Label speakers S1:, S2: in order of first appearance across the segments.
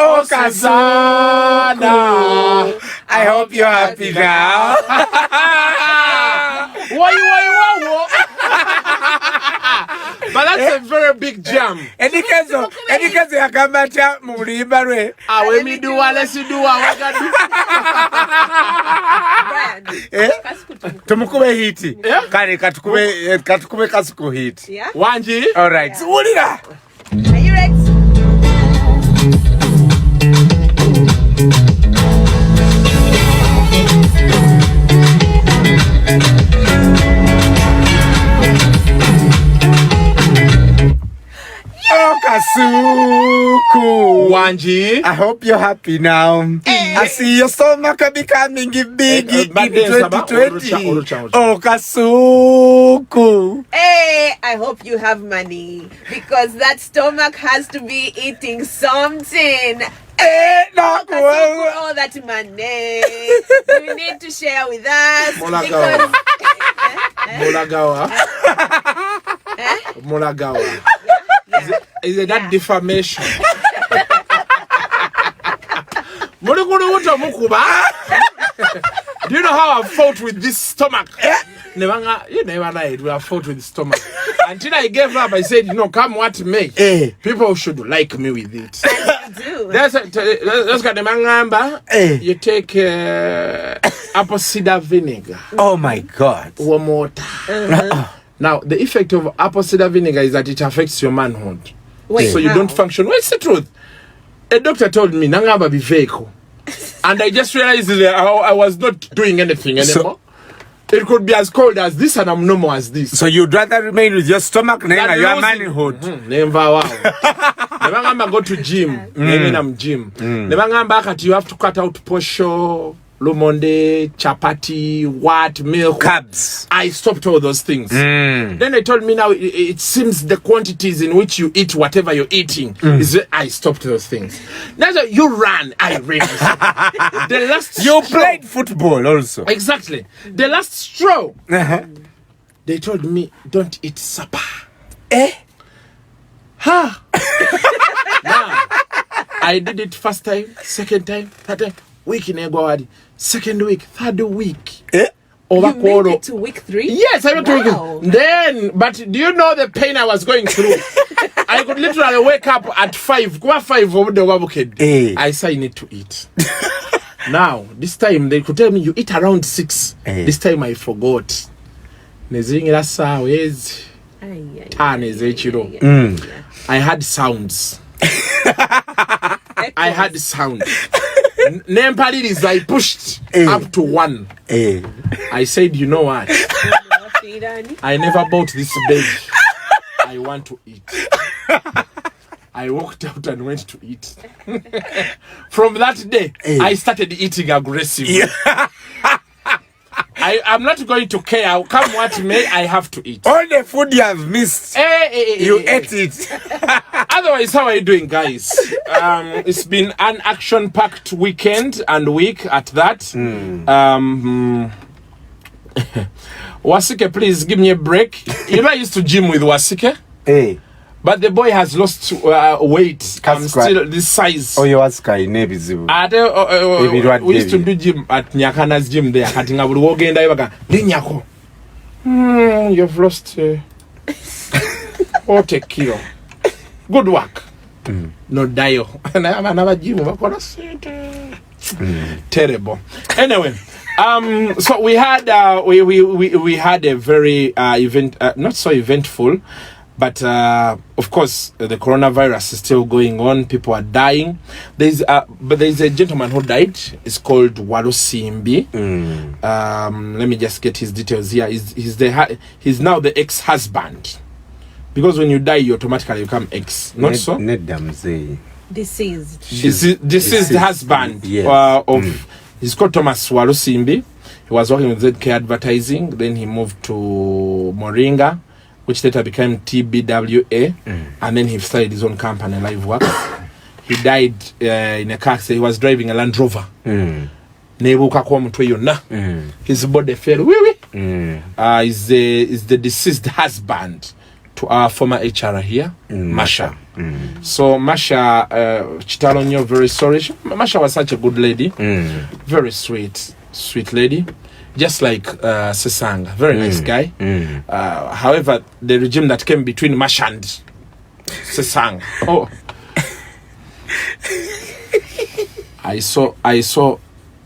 S1: Oh, Kazana. I hope you're happy now.
S2: Why? But that's a very big jam.
S1: Any case ya kamata mulimba rwe.
S2: When me do what let's do what we
S1: Tumukube hiti. Kare katukube Kasuku hit.
S2: Wanji.
S1: All right.
S3: Are you ready?
S1: Oh, Kasuku.
S2: Wanji.
S1: I hope you're happy now. I see your stomach becoming big in 2020. Oh, Kasuku.
S3: Hey, I hope you have money because that stomach has to be eating something.
S1: No,
S3: Kasuku, all that money you need to share with us.
S2: Molagawa. Is it that defamation? Do you know how I fought with this stomach? You never know it. We have fought with the stomach. Until I gave up, I said, come what may. People should like me with it. That's got the mangamba. You take apple cider vinegar.
S1: Oh my God.
S2: One more. Now, the effect of apple cider vinegar is that it affects your manhood.
S3: Wait,
S2: so you don't function. What's the truth? A doctor told me, Nangaba be vehicle. And I just realized that I was not doing anything anymore. It could be as cold as this and I'm normal as this.
S1: So you'd rather remain with your stomach than your manhood?
S2: Never go to gym. I'm gym. You have to cut out posho, lumonde, chapati, milk.
S1: Carbs.
S2: I stopped all those things. Then they told me now it seems the quantities in which you eat whatever you're eating I stopped those things. Now you ran, I ran. The last
S1: you played football also.
S2: Exactly. The last straw. They told me don't eat supper. Now, I did it first time, second time, third time. Week in Egwawadi. Second week, third week.
S3: You made it to week 3?
S2: Yes, I went to week. Then, but do you know the pain I was going through? I could literally wake up at 5. Go 5 over the wabuked. I say I need to eat. Now, this time they could tell me you eat around 6. This time I forgot. I had sounds. I had sound. Nempaliris I pushed up to 1. I said, you know what? I never bought this bed. I want to eat. I walked out and went to eat. From that day, I started eating aggressively. I'm not going to care. Come what may, I have to eat.
S1: All the food you have missed, you ate it.
S2: Otherwise, how are you doing, guys? It's been an action-packed weekend and week at that. Wasike, please give me a break. You know, I used to gym with Wasike. But the boy has lost weight. I'm still this size.
S1: Oh, you ask I never do.
S2: We used to do gym at Nyakana's gym there. You've lost 40 kilo. Good work. No dio. Another gym. Terrible. Anyway, so we had we had a very not so eventful. But of course, the coronavirus is still going on. People are dying. There's a gentleman who died. It's called Walusimbi. Let me just get his details here. He's now the ex-husband, because when you die, you automatically become ex. Not so. Deceased husband of. He's called Thomas Walusimbi. He was working with ZK Advertising. Then he moved to Moringa, which later became TBWA, and then he started his own company, Live Work. He died in a car accident. He was driving a Land Rover. His body fell. Is the deceased husband to our former HR here, Masha. So Masha, Chitalonyo, very sorry. Masha was such a good lady, very sweet lady, just like Sesanga, very nice guy. However, the regime that came between Masha and Sesanga, I saw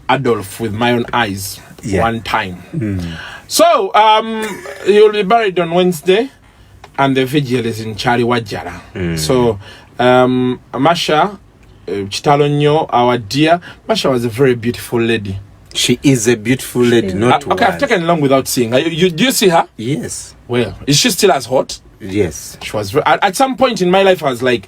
S2: Adolf with my own eyes one time. So he will be buried on Wednesday, and the vigil is in Chari Wajara. So Masha, Chitalonyo, our dear Masha, was a very beautiful lady.
S1: She is a beautiful lady, not
S2: okay, I've taken long without seeing her. Do you see her?
S1: Yes.
S2: Well, is she still as hot?
S1: Yes.
S2: She was at some point in my life, I was like,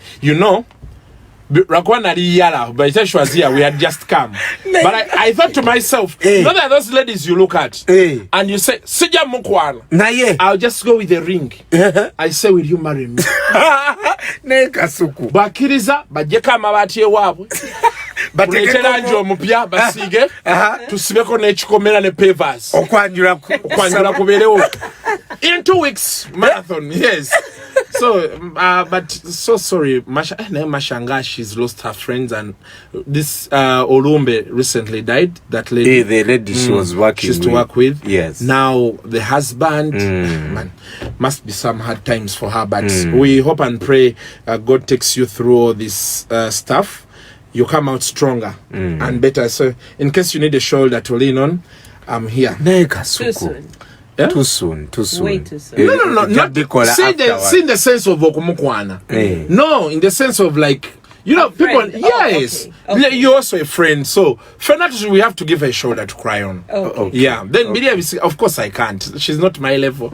S2: Rakwana Yala, by the time she was here, we had just come. But I thought to myself, not that those ladies you look at, and you say, Sija Mukwana, I'll just go with the ring. I say, will you marry me?
S1: Ne Kasuku.
S2: Bakiriza, bajeka mabati wabu. Kuletera njo mupya basige, tusibeko nechikomera ne pavers.
S1: Okwanjura
S2: kuberewo. In 2 weeks marathon, yes. So, but so sorry, Mashanga, she's lost her friends, and this Olumbe recently died. That lady,
S1: the lady she was working,
S2: she used to work with.
S1: Yes.
S2: Now the husband, man, must be some hard times for her. But we hope and pray God takes you through all this stuff. You come out stronger and better. So, in case you need a shoulder to lean on, I'm here.
S3: Too soon.
S2: Yeah?
S1: Too soon.
S3: Way too soon.
S2: No. Not see the sense of Okumukwana. No, in the sense of like, people. Yes, okay. You're also a friend. So, Fernando, we have to give her a shoulder to cry on.
S3: Okay.
S2: Yeah. Then Miriam, of course, I can't. She's not my level.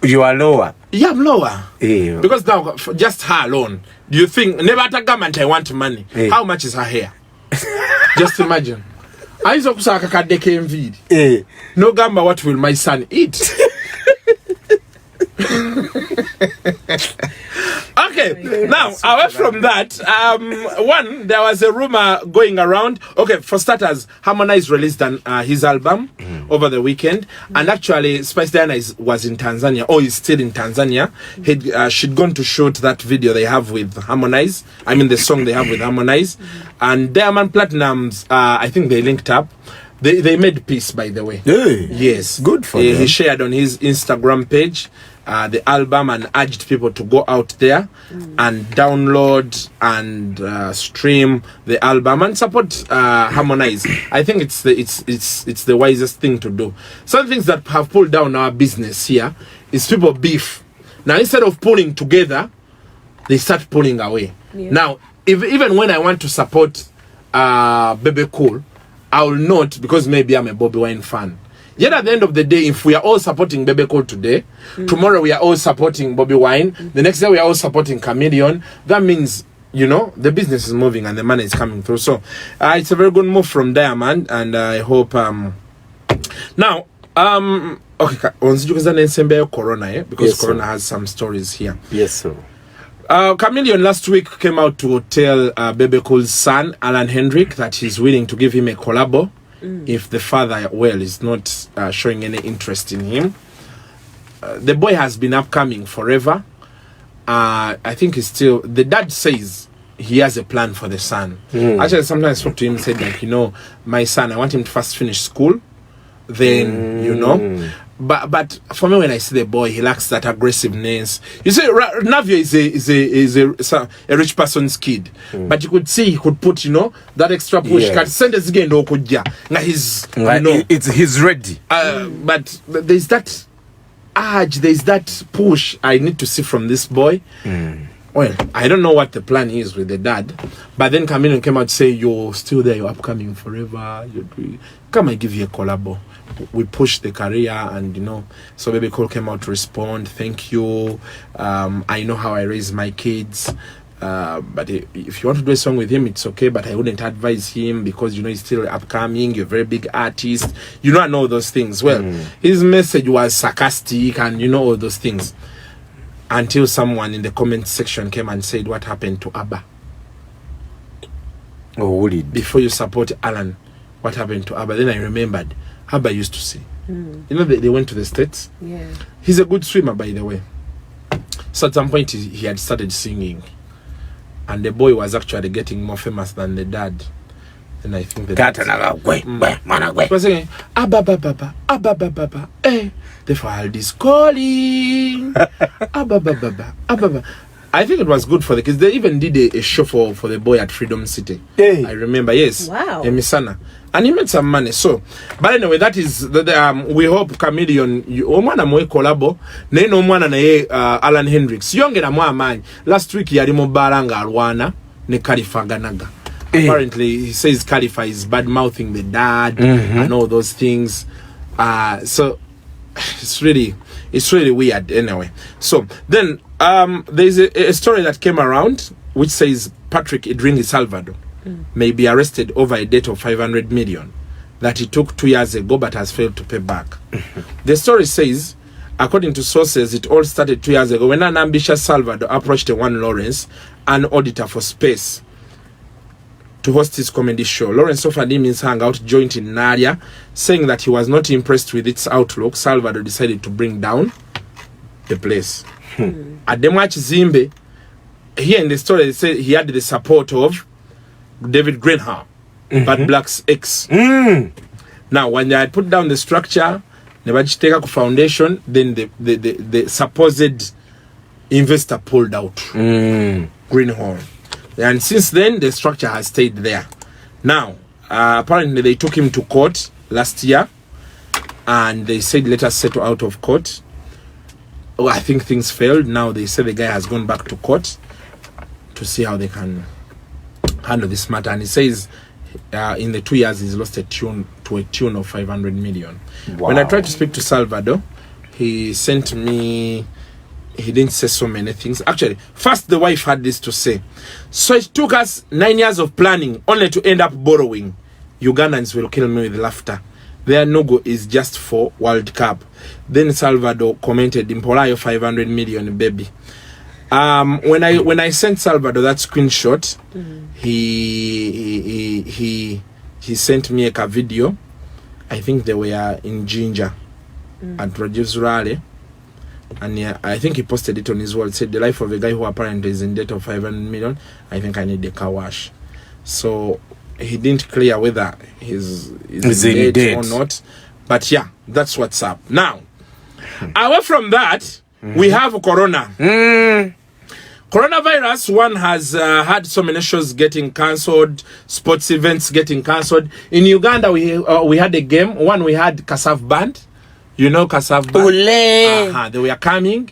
S1: You are lower.
S2: Yeah, I'm lower. Because now, just her alone. Do you think never at a government I want money? How much is her hair? Just imagine. I saw Sakata MV. No gamba, what will my son eat? Okay, now away from that, there was a rumor going around. Okay, for starters, Harmonize released his album over the weekend, and actually Spice Diana was in Tanzania, or is still in Tanzania. She'd gone to shoot that video they have with Harmonize. I mean the song they have with Harmonize, and Diamond Platnumz. I think they linked up. They made peace, by the way. Yes,
S1: good for them.
S2: He shared on his Instagram page the album and urged people to go out there and download and stream the album and support Harmonize. I think it's the wisest thing to do. Some things that have pulled down our business here is people beef. Now instead of pulling together, they start pulling away. Now even when I want to support Bebe Cool, I will not, because maybe I'm a Bobby Wine fan. Yet at the end of the day, if we are all supporting Bebe Cool today, tomorrow we are all supporting Bobby Wine, the next day we are all supporting Chameleone, that means, the business is moving and the money is coming through. So it's a very good move from Diamond, and I hope now okay, Corona, because yes, Corona has some stories here.
S1: Yes, sir.
S2: Chameleone last week came out to tell Bebe Cool's son, Allan Hendrix, that he's willing to give him a collabo if the father, is not showing any interest in him. The boy has been upcoming forever. I think he's still... The dad says he has a plan for the son. Actually, sometimes I spoke to him and said, like, my son, I want him to first finish school. Then, But for me, when I see the boy, he lacks that aggressiveness. You see, Navio is a rich person's kid, but you could see he could put that extra push. Yes. Now
S1: he's ready.
S2: But there's that urge, there's that push I need to see from this boy. Well, I don't know what the plan is with the dad, but then Chameleone came out to say, you're still there, you're upcoming forever. Come, I give you a collabo. We push the career, and so Bebe Cool came out to respond. Thank you. I know how I raise my kids, but if you want to do a song with him, it's okay, but I wouldn't advise him because he's still upcoming. You're a very big artist. I know those things. Well, his message was sarcastic and all those things, until someone in the comment section came and said, what happened to Abba?
S1: Oh,
S2: before you support Allan, what happened to Abba? Then I remembered Abba used to say, they went to the States.
S3: Yeah.
S2: He's a good swimmer, by the way. So at some point he had started singing, and the boy was actually getting more famous than the dad. And I think the dad was saying, Abba, Baba, Abba, Baba, eh, the child is calling. Abba, Baba, Abba. I think it was good for the kids. They even did a show for the boy at Freedom City.
S1: Hey.
S2: I remember, yes.
S3: Wow.
S2: Emisana. And he made some money. So, but anyway, that is we hope Chameleone omwana mwe Collabo naye n'omwana naye Allan Hendrix yongera mu amanyi. Last week yali mu baranga alwana ne Khalifa Ganaga. Apparently he says Khalifa is bad mouthing the dad and all those things. So it's really weird anyway. So then there's a story that came around which says Patrick Idringi Salvador may be arrested over a debt of 500 million that he took 2 years ago but has failed to pay back. The story says, according to sources, it all started 2 years ago when an ambitious Salvador approached one Lawrence, an auditor for Space, to host his comedy show. Lawrence offered him his hangout joint in Naria, saying that he was not impressed with its outlook. Salvador decided to bring down the place. At the match Zimbe, here in the story, they say he had the support of David Greenhalgh, Bad Black's ex. Now, when they had put down the structure, the Bajiteka Foundation, then the supposed investor pulled out Greenhalgh. And since then, the structure has stayed there. Now, apparently they took him to court last year, and they said, let us settle out of court. Oh, I think things failed. Now they say the guy has gone back to court to see how they can handle this matter. And he says in the 2 years he's lost a tune of 500 million. Wow. When I tried to speak to Salvador, he sent me, he didn't say so many things. Actually, first the wife had this to say. So it took us 9 years of planning only to end up borrowing. Ugandans will kill me with laughter. Their no-go is just for World Cup. Then Salvador commented, Impolayo 500 million, baby. When I sent Salvador that screenshot, he sent me a video. I think they were in Ginger at Rajiv Rally. And I think he posted it on his wall. It said, the life of a guy who apparently is in debt of 500 million. I think I need a car wash. So he didn't clear whether he's in debt or not. But yeah, that's what's up. Now, away from that, we have Corona. Coronavirus, one has had so many shows getting cancelled, sports events getting cancelled. In Uganda, we had a game. One, we had Kasav Band. You know Kasav Band? They were coming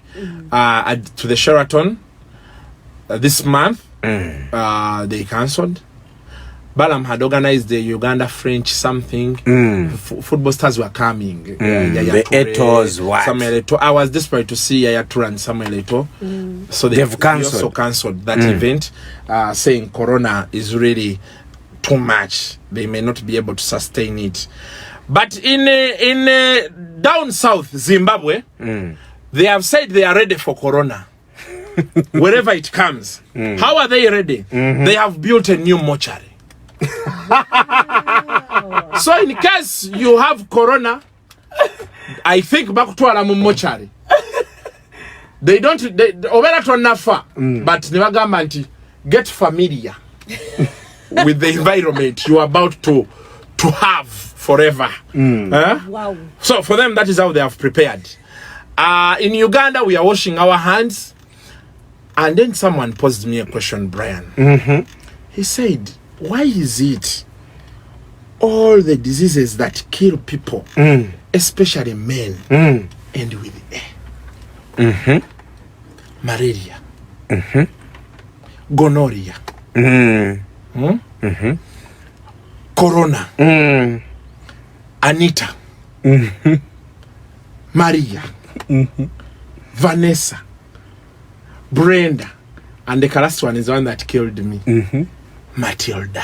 S2: to the Sheraton this month. They cancelled. Balam had organized the Uganda French something. Football stars were coming.
S1: The Eto's, what?
S2: I was desperate to see Yaya Toure and Samuel Eto'o. So they also cancelled that event, saying Corona is really too much. They may not be able to sustain it. But in down south, Zimbabwe, they have said they are ready for Corona. Wherever it comes. How are they ready? They have built a new mortuary. So in case you have Corona, I think back to Alamu mortuary. They don't but Nevagamanti get familiar with the environment you are about to have forever.
S3: Wow.
S2: So for them, that is how they have prepared. In Uganda, we are washing our hands. And then someone posed me a question, Brian. He said, why is it all the diseases that kill people, especially men, end with A? Malaria, gonorrhea, Corona, Anita, Maria, Vanessa, Brenda, and the last one is the one that killed me. Matilda.